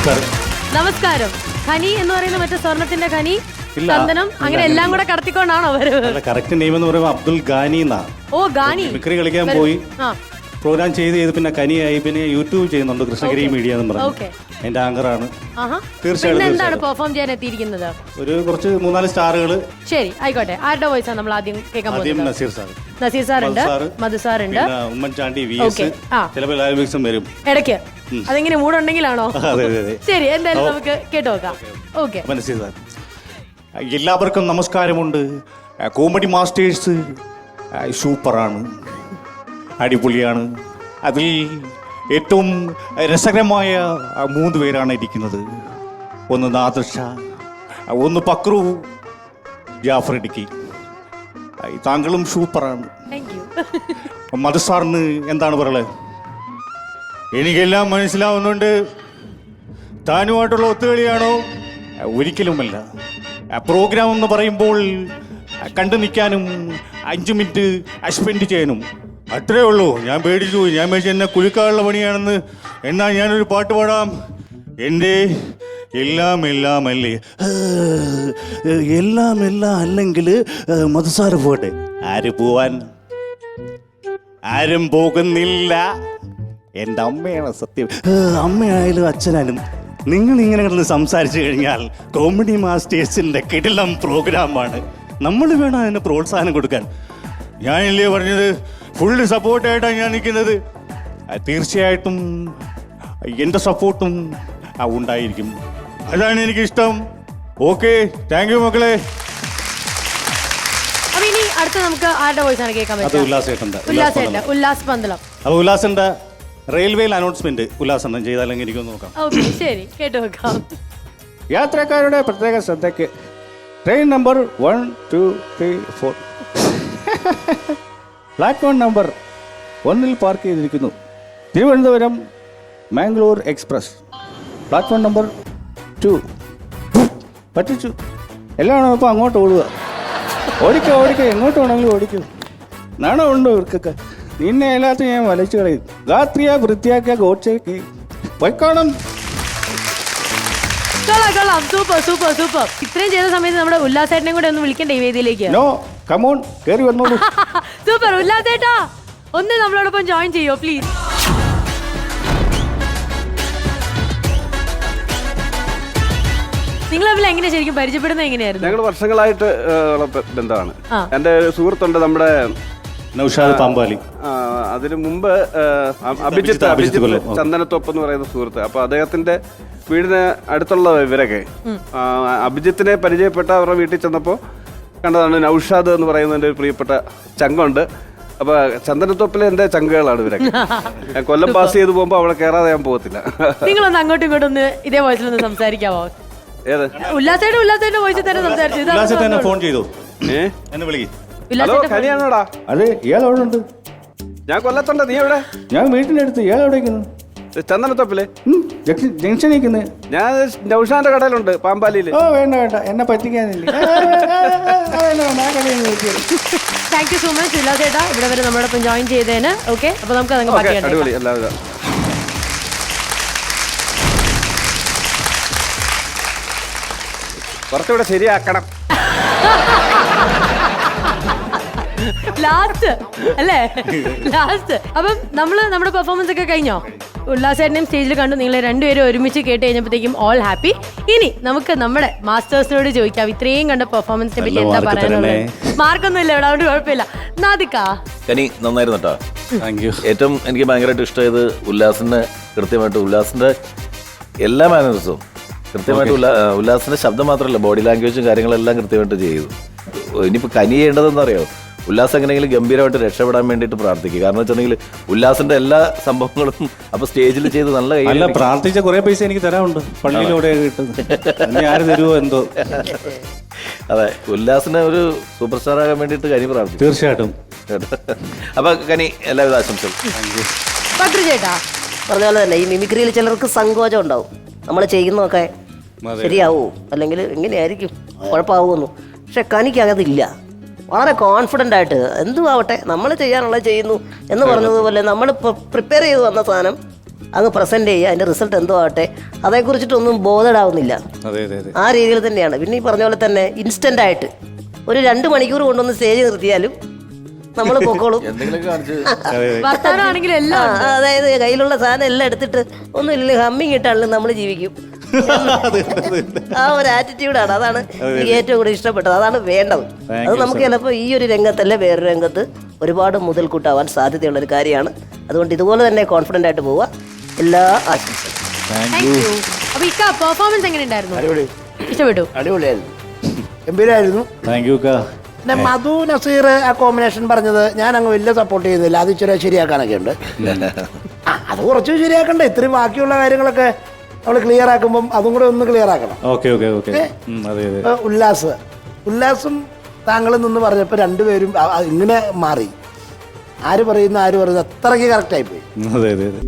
നമസ്കാരം. ഖനി എന്ന് പറയുന്ന മറ്റേ സ്വർണത്തിന്റെ ഖനി, ചന്ദനം, അങ്ങനെ എല്ലാം കൂടെ കടത്തിക്കൊണ്ടാണോ അവര്? കറക്റ്റ് നെയിം എന്ന് പറയുമ്പോൾ അബ്ദുൽ ഗാനി എന്നാ. ഓ, ഗാനി. മിമിക്രി കളിക്കാൻ പോയി, പ്രോഗ്രാം ചെയ്ത് പിന്നെ കനിയായി, പിന്നെ യൂട്യൂബ് ചെയ്യുന്നുണ്ട്, കൃഷ്ണഗിരി മീഡിയ എന്ന് പറഞ്ഞു. എന്റെ ആങ്കറാണ്. തീർച്ചയായിട്ടും. എന്താണ് പെർഫോം ചെയ്യാൻ എത്തിയിരിക്കുന്നത്? ഒരു കുറച്ച് 3-4 സ്റ്റാറുകൾ. ശരി, ആയിക്കോട്ടെ. ആരുടെ വോയിസാണ് നമ്മൾ ആദ്യം കേൾക്കാൻ പോകുന്നത്? നസീർ സാർ. നസീർ സാർ ഉണ്ട്, മധു സാർ ഉണ്ട്, ഉമ്മൻചാണ്ടി, ചിലപ്പോൾ ലാൽബിക്സും വരും ഇടയ്ക്ക്. അതെങ്ങനെ മൂടുണ്ടെങ്കിലാണോ? ശരി, എന്തായാലും നമുക്ക് കേട്ടു നോക്കാം. ഓക്കെ. നസീർ സാർ. എല്ലാവർക്കും നമസ്കാരമുണ്ട്. കോമഡി മാസ്റ്റേഴ്സ് സൂപ്പറാണ്, അടിപൊളിയാണ്. അതിൽ ഏറ്റവും രസകരമായ 3 പേരാണ് ഇരിക്കുന്നത്. ഒന്ന് നാദിർ ഷാ, ഒന്ന് പക്രു, ജാഫർ ഇടുക്കി. താങ്കളും സൂപ്പറാണ്. മധു സാറിന് എന്താണ് പറയുള്ളത്? എനിക്കെല്ലാം മനസ്സിലാവുന്നുണ്ട്. താനുമായിട്ടുള്ള ഒത്തുകളിയാണോ? ഒരിക്കലുമല്ല. പ്രോഗ്രാം എന്ന് പറയുമ്പോൾ കണ്ടു നിൽക്കാനും 5 മിനിറ്റ് സ്പെൻഡ് ചെയ്യാനും അത്രേ ഉള്ളൂ. ഞാൻ പേടിച്ചു പോയി. ഞാൻ പേടിച്ചു എന്നെ കുലുക്കാനുള്ള പണിയാണെന്ന്. എന്നാൽ ഞാനൊരു പാട്ട് പാടാം. എൻ്റെ എല്ലാം എല്ലാം അല്ലേ. എല്ലാം എല്ലാം അല്ലെങ്കിൽ മധുസാറ് പോട്ടെ. ആര് പോവാൻ? ആരും പോകുന്നില്ല. എൻ്റെ അമ്മയാണ് സത്യം. അമ്മയായാലും അച്ഛനായാലും നിങ്ങൾ ഇങ്ങനെ കിടന്ന് സംസാരിച്ചു കഴിഞ്ഞാൽ കോമഡി മാസ്റ്റേഴ്സിൻ്റെ കിടിലം പ്രോഗ്രാമാണ്. നമ്മൾ വേണം അതിന് പ്രോത്സാഹനം കൊടുക്കാൻ. ഞാനില്ലേ പറഞ്ഞത്, ഫുള്ള് സപ്പോർട്ടായിട്ടാണ് ഞാൻ നിൽക്കുന്നത്. തീർച്ചയായിട്ടും എൻ്റെ സപ്പോർട്ടും ഉണ്ടായിരിക്കും. അതാണ് എനിക്കിഷ്ടം. ഓക്കെ, താങ്ക് യു മക്കളെ. ഇനി അടുത്ത നമുക്ക് ആരുടെ വോയിസ് ആണ് കേൾക്കാൻ പറ്റുക? ഉല്ലാസ് പന്തളം. അപ്പോൾ ഉല്ലാസിന്റെ റെയിൽവേയിൽ അനൗൺസ്മെന്റ് ഉല്ലാസെണ്ണം ചെയ്താലെങ്കിൽ എനിക്കൊന്ന് നോക്കാം. ശരി, കേട്ടു നോക്കാം. യാത്രക്കാരുടെ പ്രത്യേക ശ്രദ്ധയ്ക്ക് train number 1, 2, 3, 4 platform number 1 park ചെയ്തിരിക്കുന്നു. Thiruvananthapuram Mangalore express. Platform number 2. പറ്റിച്ചു. എല്ലാവരും ഇപ്പോൾ അങ്ങോട്ട് ഓടുക. ഓടിക്കോ, എങ്ങോട്ട് വേണമെങ്കിലും ഓടിക്കൂ. നാണോ ഉണ്ടോ ഇവർക്കൊക്കെ? നിന്നെ എല്ലാത്തും ഞാൻ വലിച്ചു കളയും. ഗാത്രിയ വൃത്തിയാക്കിയ ഗോഡ്സേക്ക് പോയിക്കോണം. സൂപ്പർ. ഇത്രയും ചെയ്ത സമയത്ത് നമ്മുടെ ഉല്ലാസേട്ടനെ കൂടെ ഒന്ന് വിളിക്കണ്ടേ ഈ വേദിയിലേക്ക്? നോ, കമോൺ, കേറി വന്നോളൂ. സൂപ്പർ. ഉല്ലാസേട്ടാ, ഒന്ന് നമ്മളോടൊപ്പം ജോയിൻ ചെയ്യോ പ്ലീസ്? നിങ്ങൾ തമ്മിൽ എങ്ങനെ ശരിക്കും പരിചയപ്പെടുന്നത് എങ്ങനെയായിരുന്നു? ഞങ്ങൾ വർഷങ്ങളായിട്ട് ബന്ധമാണ്. എന്റെ സുഹൃത്തുണ്ട് നമ്മുടെ നൗഷാദ് പാമ്പാലി. അതിനു മുമ്പ് അഭിജിത്ത് ചന്ദനത്തോപ്പ് എന്ന് പറയുന്ന സുഹൃത്ത്. അപ്പൊ അദ്ദേഹത്തിന്റെ വീടിന് അടുത്തുള്ള ഇവരൊക്കെ അഭിജിത്തിനെ പരിചയപ്പെട്ട അവരുടെ വീട്ടിൽ ചെന്നപ്പോൾ കണ്ടതാണ് നൗഷാദ് എന്ന് പറയുന്ന എൻ്റെ ഒരു പ്രിയപ്പെട്ട ചങ്കുണ്ട്. അപ്പൊ ചന്ദനത്തോപ്പിലെ എന്റെ ചങ്കുകളാണ് ഇവരൊക്കെ. ഞാൻ കൊല്ലം പാസ് ചെയ്ത് പോകുമ്പോ അവിടെ കയറാതെ ഞാൻ പോകത്തില്ല. നിങ്ങളൊന്ന് അങ്ങോട്ടും ഇങ്ങോട്ടും ഒന്ന് ഇതേ വോയിസിലൊന്ന് സംസാരിക്കാവോ? ഏത് ഉല്ലാസേട്ടന്റെ വോയിസിൽ തന്നെ സംസാരിച്ചു. ഫോൺ ചെയ്തു. എന്നെ വിളിക്കും. ഹലോ, കനിയാണോടാ? അതെ, ഇയാൾ അവിടെ ഉണ്ട്. ഞാൻ കൊല്ലത്തുണ്ട്. നീ എവിടെ? ഞാൻ വീട്ടിന്റെ അടുത്ത്. ഇയാൾ എവിടെ ഇരിക്കുന്നു? ചന്ദനത്തോപ്പിലെ ജംഗ്ഷൻ ഇരിക്കുന്നത്. ഞാൻ നൗഷാന്റെ കടയിലുണ്ട്, പാമ്പാലിയില്. ഓ വേണ്ട, എന്നെ പറ്റിക്കാനില്ല. താങ്ക് യു സോ മച്ച് ഉല്ലാസേട്ടാ, ഇവിടെ വരെ നമ്മളോടൊപ്പം ജോയിൻ ചെയ്തതിന്. ഓക്കെ, അപ്പൊ നമുക്ക് അതങ്ങ് ബാക്കി അടിപൊളി. എല്ലാവിധ കുറച്ചുകൂടെ ശരിയാക്കണം. ലാസ്റ്റ് അല്ലേ? ലാസ്റ്റ്. അപ്പം നമ്മുടെ പെർഫോമൻസ് ഒക്കെ കഴിഞ്ഞോ? ഉല്ലാസേട്ടനെയും സ്റ്റേജിൽ കണ്ടു. നിങ്ങൾ രണ്ടുപേരും ഒരുമിച്ച് കേട്ട് കഴിഞ്ഞപ്പോഴത്തേക്കും ഓൾ ഹാപ്പി. ഇനി നമുക്ക് നമ്മുടെ മാസ്റ്റേഴ്സിനോട് ചോദിക്കാം, ഇത്രയും കണ്ട പെർഫോമൻസിനെ പറ്റി എന്താ പറയാനുള്ളത്? മാർക്കൊന്നും ഇല്ല ഇവിടെ, അതുകൊണ്ട് കുഴപ്പമില്ല. നാദിക്കാ, കനി നന്നായിരുന്നു കേട്ടോ. ഏറ്റവും എനിക്ക് ഭയങ്കരമായിട്ട് ഇഷ്ടമായത് ഉല്ലാസിന്റെ എല്ലാ മാനേഴ്സും കൃത്യമായിട്ട് ഉല്ലാസിന്റെ ശബ്ദം മാത്രമല്ല, ബോഡി ലാംഗ്വേജും കാര്യങ്ങളെല്ലാം കൃത്യമായിട്ട് ചെയ്തു. ഇനിയിപ്പോൾ കനി ചെയ്യേണ്ടതെന്ന് അറിയോ? ഉല്ലാസ് എങ്ങനെയെങ്കിലും ഗംഭീരമായിട്ട് രക്ഷപ്പെടാൻ വേണ്ടിയിട്ട് പ്രാർത്ഥിക്കുക. കാരണം വെച്ചിട്ടുണ്ടെങ്കിൽ ഉല്ലാസിന്റെ എല്ലാ സംഭവങ്ങളും അപ്പൊ സ്റ്റേജിൽ ചെയ്ത് നല്ല പ്രാർത്ഥിച്ച കുറെ പൈസ എനിക്ക് തരാറുണ്ട്, പള്ളിയിലൂടെ കിട്ടും. ആര് തരുമോ എന്തോ. അതെ, ഉല്ലാസിനെ ഒരു സൂപ്പർ സ്റ്റാർ ആകാൻ വേണ്ടിയിട്ട് കനി പ്രാർത്ഥിക്കും. തീർച്ചയായിട്ടും. അപ്പൊ കനി എല്ലാവിധ ആശംസകളും. ചേട്ടാ പറഞ്ഞ പോലെ തന്നെ ഈ മിമിക്രിയിൽ ചിലർക്ക് സങ്കോചം ഉണ്ടാവും. നമ്മൾ ചെയ്യുന്നതൊക്കെ ശരിയാവോ അല്ലെങ്കിൽ എങ്ങനെയായിരിക്കും, കുഴപ്പമാവുമെന്നു. പക്ഷെ കനിക്ക് അങ്ങനത്തില്ല. വളരെ കോൺഫിഡൻ്റ് ആയിട്ട് എന്തും ആവട്ടെ നമ്മൾ ചെയ്യാനുള്ളത് ചെയ്യുന്നു എന്ന് പറഞ്ഞതുപോലെ നമ്മളിപ്പോൾ പ്രിപ്പയർ ചെയ്ത് വന്ന സാധനം അങ്ങ് പ്രസന്റ് ചെയ്യുക, അതിന്റെ റിസൾട്ട് എന്തോ ആവട്ടെ, അതേക്കുറിച്ചിട്ടൊന്നും ബോധഡാവുന്നില്ല. അതെ അതെ അതെ ആ രീതിയിൽ തന്നെയാണ്. പിന്നെ ഈ പറഞ്ഞ പോലെ തന്നെ ഇൻസ്റ്റന്റ് ആയിട്ട് ഒരു 2 മണിക്കൂർ കൊണ്ടൊന്ന് സ്റ്റേജ് നിർത്തിയാലും നമ്മൾ പൊക്കോളും. എന്തെങ്കിലും കാണിച്ച് വർത്താനാണെങ്കിലും എല്ലാം അതായത് കയ്യിലുള്ള സാധനം എല്ലാം എടുത്തിട്ട് ഒന്നുമില്ല ഹമ്മിങ് ഇട്ടാണെങ്കിലും നമ്മൾ ജീവിക്കും. ആ ഒരു ആറ്റിറ്റ്യൂഡാണ്, അതാണ് എനിക്ക് ഏറ്റവും കൂടുതൽ ഇഷ്ടപ്പെട്ടത്, അതാണ് വേണ്ടത്. അത് നമുക്ക് ചിലപ്പോൾ ഈ ഒരു രംഗത്തല്ല വേറൊരു രംഗത്ത് ഒരുപാട് മുതൽക്കൂട്ടാവാൻ സാധ്യതയുള്ള ഒരു കാര്യമാണ്. അതുകൊണ്ട് ഇതുപോലെ തന്നെ കോൺഫിഡൻ്റ് ആയിട്ട് പോവുക. എല്ലാ ആശംസകളും. Thank you. അപ്പൊ ഇക്ക പെർഫോമൻസ് എങ്ങനെ ഉണ്ടായിരുന്നു? അടിപൊളി, ഇഷ്ടപ്പെട്ടു? അടിപൊളിയായിരുന്നു, ഗംഭീരമായിരുന്നു. താങ്ക് യു കാ. പിന്നെ മധു നസീർ ആ കോമ്പിനേഷൻ പറഞ്ഞത് ഞാൻ അങ്ങ് വലിയ സപ്പോർട്ട് ചെയ്യുന്നില്ല. അത് ഇച്ചിരി ശരിയാക്കാനൊക്കെ ഉണ്ട്. അത് കുറച്ച് ശരിയാക്കണ്ട. ഇത്രയും ബാക്കിയുള്ള കാര്യങ്ങളൊക്കെ നമ്മൾ ക്ലിയർ ആക്കുമ്പം അതും കൂടെ ഒന്ന് ക്ലിയർ ആക്കണം. Okay okay okay. അതെ അതെ. ഉല്ലാസും താങ്കളിൽ നിന്ന് പറഞ്ഞപ്പോൾ രണ്ടുപേരും ഇങ്ങനെ മാറി. ആര് പറയുന്നു അത്രയ്ക്ക് കറക്റ്റായിപ്പോയി. അതെ അതെ അതെ.